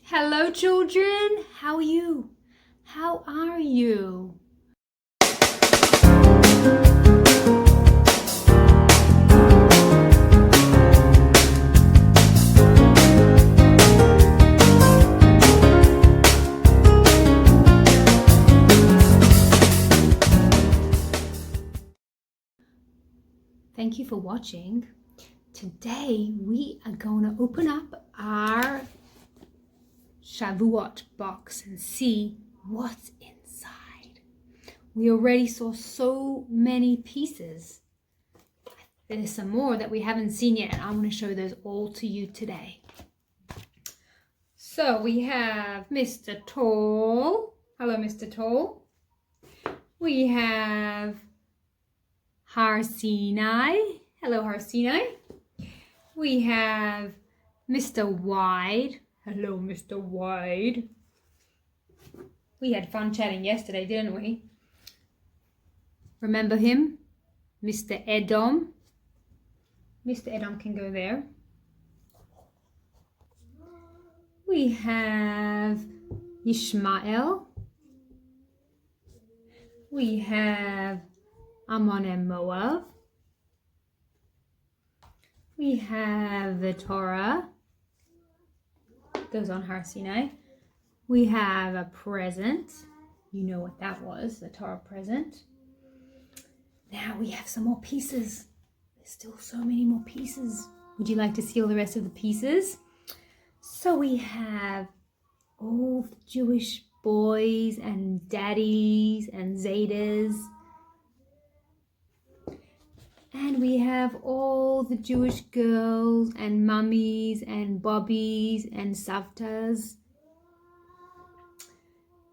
Hello, children. How are you? How are you? Thank you for watching. Today we are going to open up our Shavuot box and see what's inside. We already saw so many pieces. There's some more that we haven't seen yet, and I'm going to show those all to you today. So we have Mr. Tall. Hello, Mr. Tall. We have Har Sinai. Hello, Har Sinai. We have Mr. Wide. Hello, Mr. Wide. We had fun chatting yesterday, didn't we? Remember him? Mr. Edom. Mr. Edom can go there. We have Ishmael. We have Ammon and Moab. We have the Torah. Goes on Har Sinai. We have a present. You know what that was, the Torah present. Now we have some more pieces. There's still so many more pieces. Would you like to see all the rest of the pieces? So we have all the Jewish boys and daddies and Zaydas. And we have all the Jewish girls and mummies and bobbies and savtas.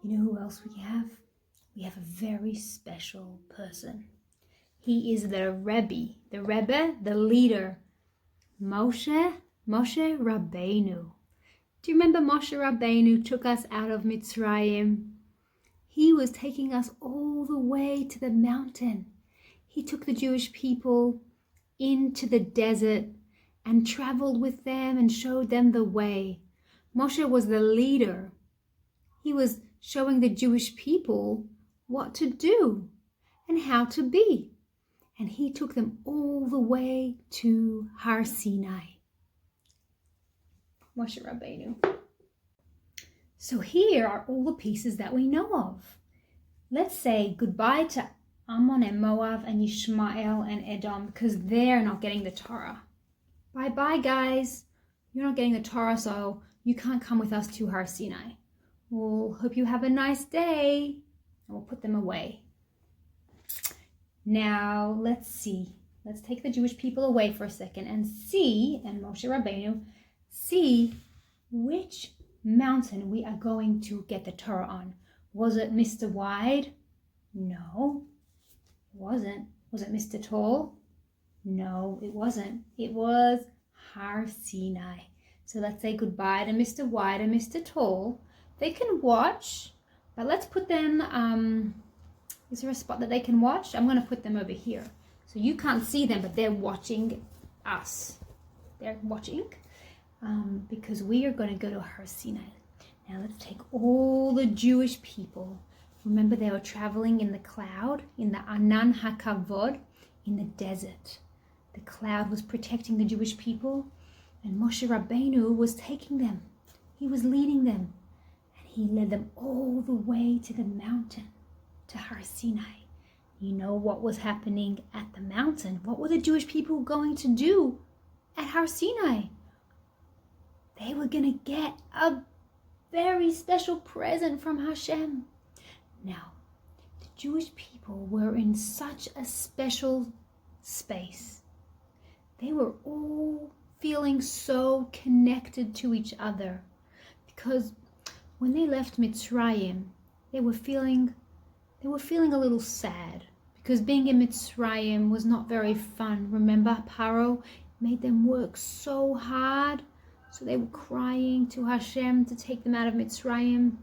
You know who else we have? We have a very special person. He is the Rebbe, the leader, Moshe Rabbeinu. Do you remember Moshe Rabbeinu took us out of Mitzrayim? He was taking us all the way to the mountain. He took the Jewish people into the desert and traveled with them and showed them the way. Moshe was the leader. He was showing the Jewish people what to do and how to be. And he took them all the way to Har Sinai. Moshe Rabbeinu. So here are all the pieces that we know of. Let's say goodbye to Ammon and Moab and Ishmael and Edom, because they're not getting the Torah. Bye-bye, guys. You're not getting the Torah, so you can't come with us to Har Sinai. We'll hope you have a nice day. And we'll put them away. Now, let's see. Let's take the Jewish people away for a second and see, and Moshe Rabbeinu, see which mountain we are going to get the Torah on. Was it Mr. Wide? No. It wasn't. Was it Mr. Tall? No, it wasn't. It was Har Sinai. So let's say goodbye to Mr. Wide and Mr. Tall. They can watch, but let's put them, is there a spot that they can watch? I'm going to put them over here. So you can't see them, but they're watching us. They're watching because we are going to go to Har Sinai. Now let's take all the Jewish people. Remember, they were traveling in the cloud, in the Anan HaKavod, in the desert. The cloud was protecting the Jewish people, and Moshe Rabbeinu was taking them. He was leading them, and he led them all the way to the mountain, to Har Sinai. You know what was happening at the mountain? What were the Jewish people going to do at Har Sinai? They were going to get a very special present from Hashem. Now, the Jewish people were in such a special space. They were all feeling so connected to each other because when they left Mitzrayim, they were feeling a little sad because being in Mitzrayim was not very fun. Remember, Paro made them work so hard, so they were crying to Hashem to take them out of Mitzrayim.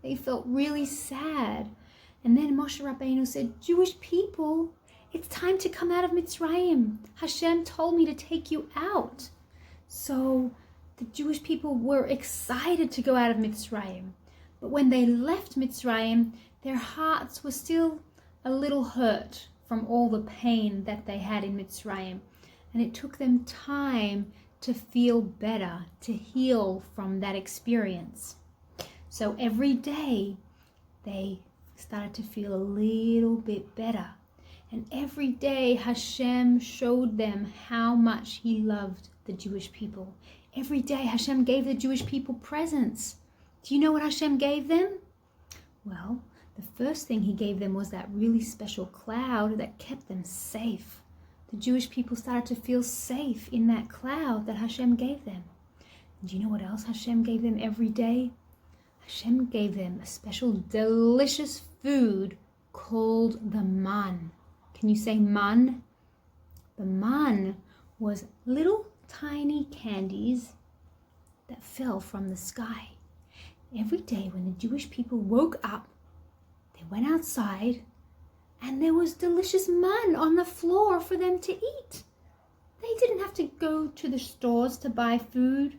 They felt really sad. And then Moshe Rabbeinu said, Jewish people, it's time to come out of Mitzrayim. Hashem told me to take you out. So the Jewish people were excited to go out of Mitzrayim. But when they left Mitzrayim, their hearts were still a little hurt from all the pain that they had in Mitzrayim. And it took them time to feel better, to heal from that experience. So every day they started to feel a little bit better. And every day Hashem showed them how much He loved the Jewish people. Every day Hashem gave the Jewish people presents. Do you know what Hashem gave them? Well, the first thing He gave them was that really special cloud that kept them safe. The Jewish people started to feel safe in that cloud that Hashem gave them. And do you know what else Hashem gave them every day? Hashem gave them a special delicious food called the man. Can you say man? The man was little tiny candies that fell from the sky. Every day when the Jewish people woke up, they went outside and there was delicious man on the floor for them to eat. They didn't have to go to the stores to buy food.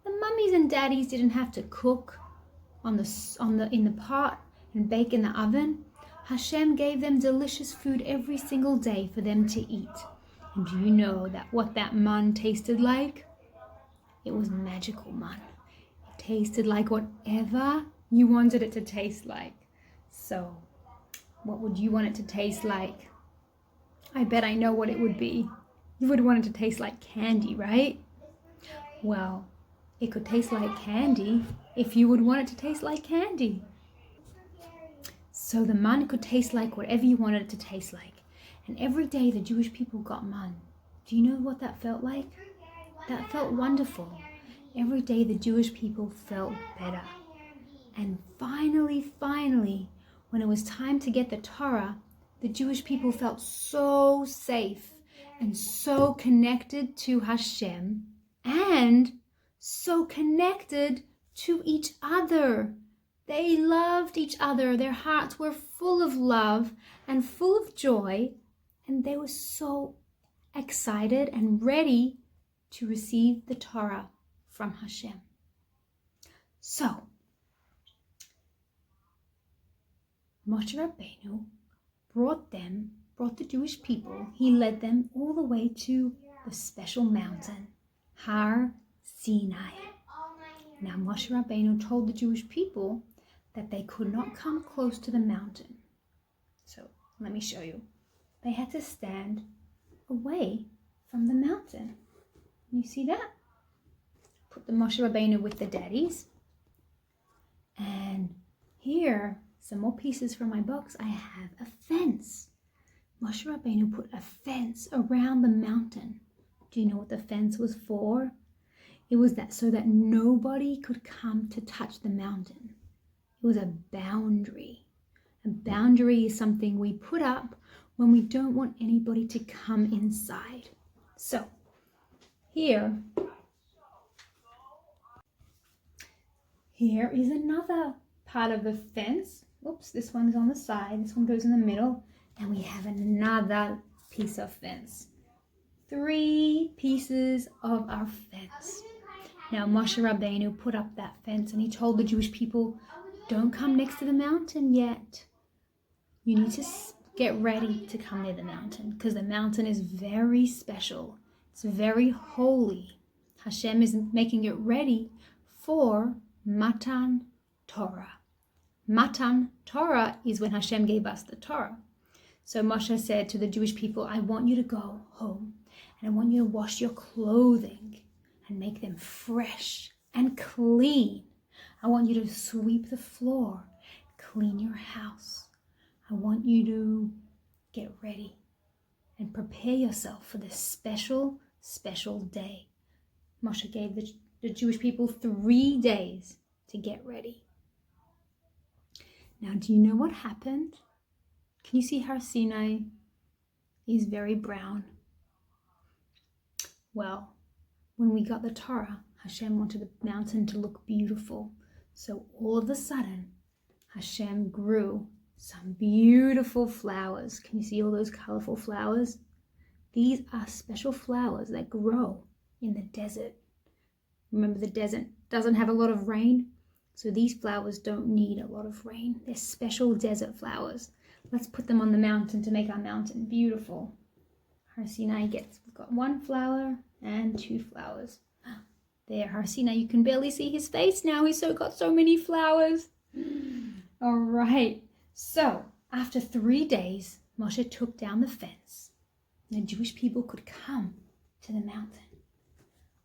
The mummies and daddies didn't have to cook in the pot and bake in the oven. Hashem gave them delicious food every single day for them to eat. And do you know what that man tasted like? It was magical man. It tasted like whatever you wanted it to taste like. So, what would you want it to taste like? I bet I know what it would be. You would want it to taste like candy, right? Well, it could taste like candy if you would want it to taste like candy. So the man could taste like whatever you wanted it to taste like. And every day the Jewish people got man. Do you know what that felt like? That felt wonderful. Every day the Jewish people felt better. And finally, when it was time to get the Torah, the Jewish people felt so safe and so connected to Hashem and so connected to each other. They loved each other. Their hearts were full of love and full of joy, and they were so excited and ready to receive the Torah from Hashem. So, Moshe Rabbeinu brought the Jewish people, he led them all the way to the special mountain, Har Sinai. Now Moshe Rabbeinu told the Jewish people that they could not come close to the mountain. So let me show you. They had to stand away from the mountain. You see that? Put the Moshe Rabbeinu with the daddies. And here, some more pieces from my box, I have a fence. Moshe Rabbeinu put a fence around the mountain. Do you know what the fence was for? It was so that nobody could come to touch the mountain. It was a boundary. A boundary is something we put up when we don't want anybody to come inside. So, here is another part of the fence. Oops, this one is on the side. This one goes in the middle. And we have another piece of fence. 3 pieces of our fence. Now Moshe Rabbeinu put up that fence and he told the Jewish people, don't come next to the mountain yet. You need to get ready to come near the mountain because the mountain is very special. It's very holy. Hashem is making it ready for Matan Torah. Matan Torah is when Hashem gave us the Torah. So Moshe said to the Jewish people, I want you to go home and I want you to wash your clothing and make them fresh and clean. I want you to sweep the floor, clean your house. I want you to get ready and prepare yourself for this special, special day. Moshe gave the Jewish people 3 days to get ready. Now, do you know what happened? Can you see Har Sinai is very brown? Well, when we got the Torah, Hashem wanted the mountain to look beautiful. So all of a sudden, Hashem grew some beautiful flowers. Can you see all those colorful flowers? These are special flowers that grow in the desert. Remember, the desert doesn't have a lot of rain, so these flowers don't need a lot of rain. They're special desert flowers. Let's put them on the mountain to make our mountain beautiful. Har Sinai we've got 1 flower and 2 flowers. There, Har Sinai, you can barely see his face now. He's got so many flowers. All right. So after 3 days, Moshe took down the fence. And the Jewish people could come to the mountain.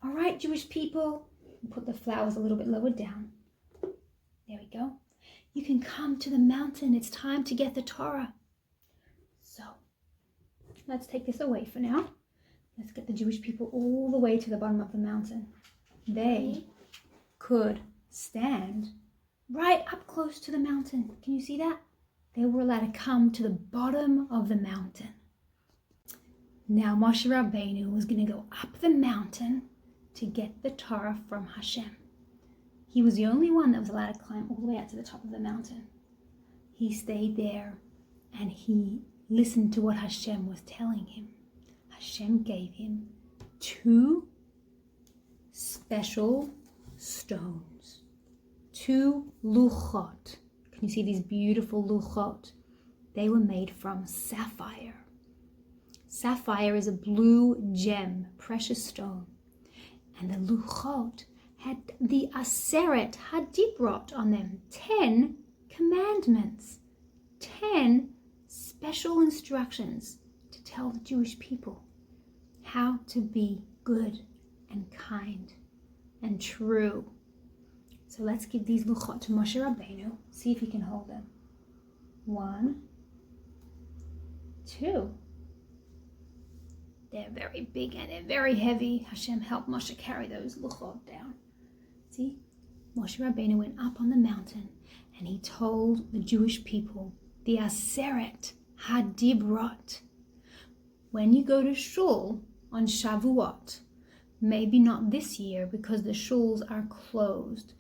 All right, Jewish people, put the flowers a little bit lower down. There we go. You can come to the mountain. It's time to get the Torah. So let's take this away for now. Let's get the Jewish people all the way to the bottom of the mountain. They could stand right up close to the mountain. Can you see that? They were allowed to come to the bottom of the mountain. Now Moshe Rabbeinu was going to go up the mountain to get the Torah from Hashem. He was the only one that was allowed to climb all the way out to the top of the mountain. He stayed there and he listened to what Hashem was telling him. Hashem gave him 2 special stones, 2 luchot. Can you see these beautiful luchot? They were made from sapphire. Sapphire is a blue gem, precious stone. And the luchot had the Aseret Hadibrot on them, 10 commandments, 10 special instructions to tell the Jewish people how to be good and kind and true. So let's give these luchot to Moshe Rabbeinu, see if he can hold them. 1, 2. They're very big and they're very heavy. Hashem helped Moshe carry those luchot down. See, Moshe Rabbeinu went up on the mountain and he told the Jewish people the Aseret Hadibrot. When you go to shul on Shavuot, maybe not this year because the shuls are closed,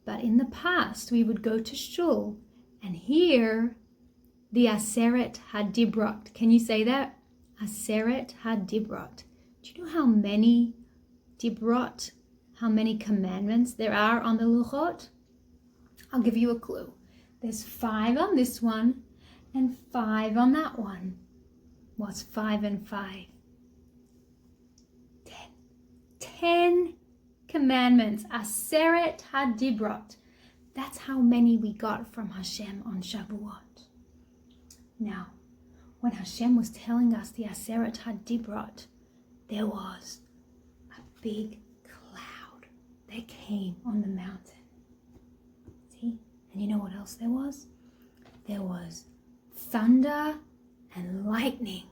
but in the past we would go to shul and hear the Aseret Hadibrot. Can you say that? Aseret Hadibrot. Do you know how many dibrot, how many commandments there are on the luchot? I'll give you a clue. There's 5 on this one and 5 on that one. What's 5 and 5? 10. 10 commandments. Aseret Hadibrot. That's how many we got from Hashem on Shavuot. Now, when Hashem was telling us the Aseret Hadibrot, there was a big cloud that came on the mountain. See? And you know what else there was? There was thunder and lightning.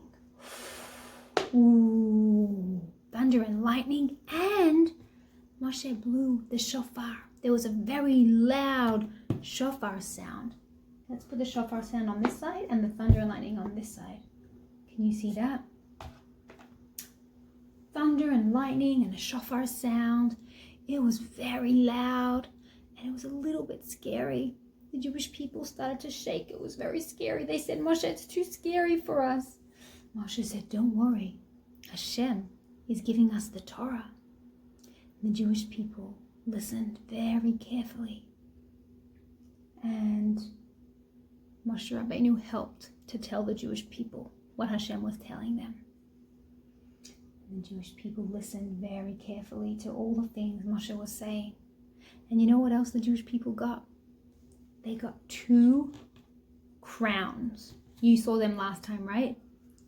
Ooh, thunder and lightning. And Moshe blew the shofar. There was a very loud shofar sound. Let's put the shofar sound on this side and the thunder and lightning on this side. Can you see that? Thunder and lightning and a shofar sound. It was very loud and it was a little bit scary. The Jewish people started to shake. It was very scary. They said, Moshe, it's too scary for us. Moshe said, don't worry. Hashem is giving us the Torah. And the Jewish people listened very carefully. And Moshe Rabbeinu helped to tell the Jewish people what Hashem was telling them. And the Jewish people listened very carefully to all the things Moshe was saying. And you know what else the Jewish people got? They got 2 crowns. You saw them last time, right?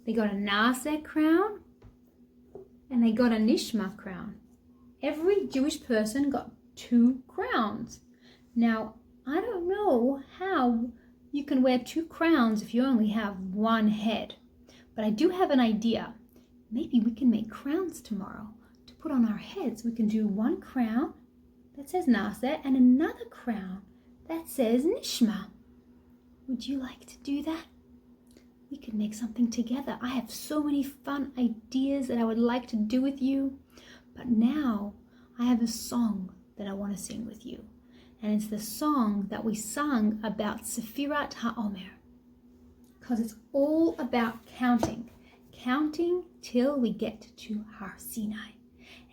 They got a Naaseh crown and they got a Nishma crown. Every Jewish person got 2 crowns. Now, I don't know how you can wear 2 crowns if you only have 1 head. But I do have an idea. Maybe we can make crowns tomorrow to put on our heads. We can do 1 crown that says Naaseh and another crown that says Nishma. Would you like to do that? We could make something together. I have so many fun ideas that I would like to do with you. But now I have a song that I want to sing with you. And it's the song that we sung about Sefirat HaOmer. Because it's all about counting. Counting till we get to Har Sinai.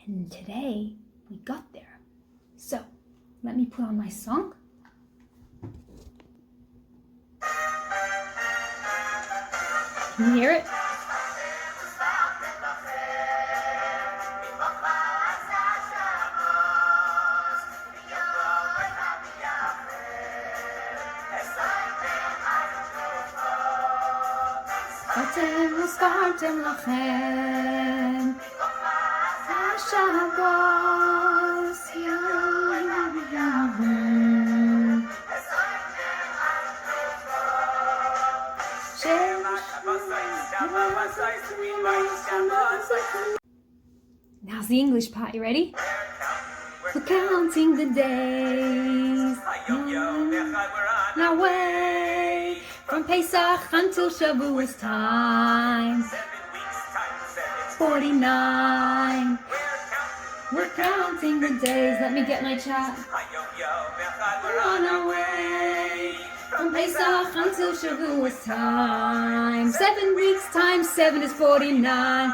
And today we got there. So, let me put on my song. Can you hear it? וספרתם לכם השבוס Now's the English part, you ready? We're counting the days. Now wait, from Pesach until Shavuos time. 49. We're counting the days. Let me get my chat. We're on our way. From Pesach until Shavuos time. 7 weeks times 7 is 49.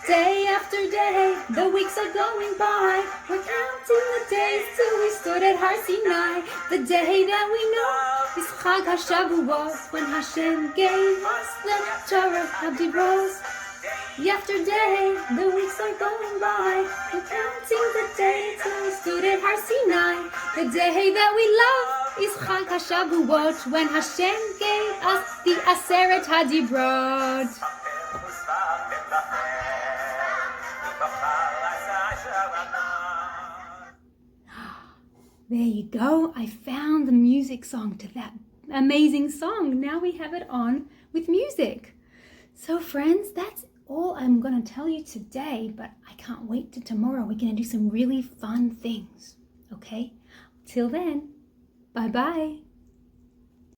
Day after day, the weeks are going by. We're counting the days till we stood at Har Sinai. The day that we know is Chag HaShavuot, when Hashem gave us the Torah Adaber. Day after day, the weeks are going by. We're counting the days till we stood at Har Sinai. The day that we love is Chag HaShavuot, when Hashem gave us the Aseret HaDibrot. There you go. I found the music song to that amazing song. Now we have it on with music. So friends, that's all I'm going to tell you today, but I can't wait till tomorrow. We're going to do some really fun things. Okay? Till then, bye-bye.